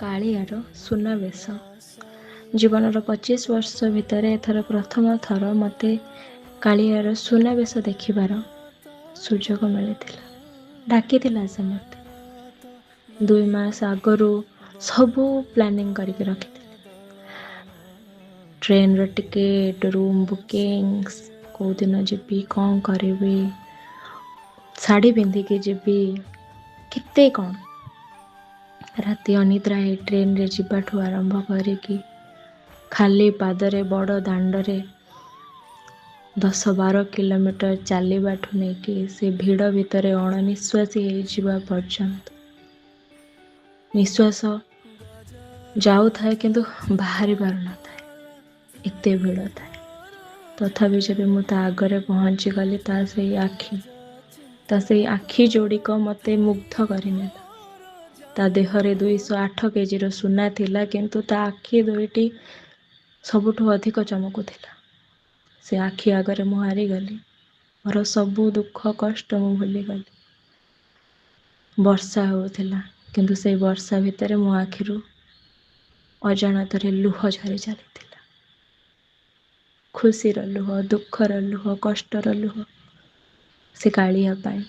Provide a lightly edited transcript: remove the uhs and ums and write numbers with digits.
କାଳିଆର ସୁନାବେଶ। ଜୀବନର 25 ବର୍ଷ ଭିତରେ ଏଥର ପ୍ରଥମ ଥର ମୋତେ କାଳିଆର ସୁନାବେଶ ଦେଖିବାର ସୁଯୋଗ ମିଳିଥିଲା। ଡାକିଥିଲା ସେ ମୋତେ। 2 ମାସ ଆଗରୁ ସବୁ ପ୍ଲାନିଂ କରିକି ରଖିଥିଲି। ଟ୍ରେନର ଟିକେଟ୍, ରୁମ୍ ବୁକିଂସ୍, କେଉଁଦିନ ଯିବି, କ'ଣ କରିବି, ଶାଢ଼ୀ ପିନ୍ଧିକି ଯିବି, କେତେ କ'ଣ। ରାତି ଅନିଦ୍ରା ହେଇ ଟ୍ରେନରେ ଯିବାଠୁ ଆରମ୍ଭ କରିକି ଖାଲି ପାଦରେ ବଡ଼ ଦାଣ୍ଡରେ 10-12 କିଲୋମିଟର ଚାଲିବାଠୁ ନେଇକି ସେ ଭିଡ଼ ଭିତରେ ଅଣନିଶ୍ୱାସୀ ହେଇଯିବା ପର୍ଯ୍ୟନ୍ତ। ନିଶ୍ୱାସ ଯାଉଥାଏ କିନ୍ତୁ ବାହାରି ପାରୁନଥାଏ, ଏତେ ଭିଡ଼ ଥାଏ। ତଥାପି ଯେବେ ମୁଁ ତା ଆଗରେ ପହଞ୍ଚିଗଲି, ତା ସେଇ ଆଖି ଯୋଡ଼ିକ ମୋତେ ମୁଗ୍ଧ କରିନେଲା। ତା ଦେହରେ 208 କେଜିର ସୁନା ଥିଲା, କିନ୍ତୁ ତା ଆଖି ଦୁଇଟି ସବୁଠୁ ଅଧିକ ଚମକୁଥିଲା। ସେ ଆଖି ଆଗରେ ମୁଁ ହାରିଗଲି। ମୋର ସବୁ ଦୁଃଖ କଷ୍ଟ ମୁଁ ଭୁଲିଗଲି। ବର୍ଷା ହେଉଥିଲା, କିନ୍ତୁ ସେଇ ବର୍ଷା ଭିତରେ ମୋ ଆଖିରୁ ଅଜାଣତରେ ଲୁହ ଝରି ଚାଲିଥିଲା। ଖୁସିର ଲୁହ, ଦୁଃଖର ଲୁହ, କଷ୍ଟର ଲୁହ, ସେ କାଳିଆ ପାଇଁ।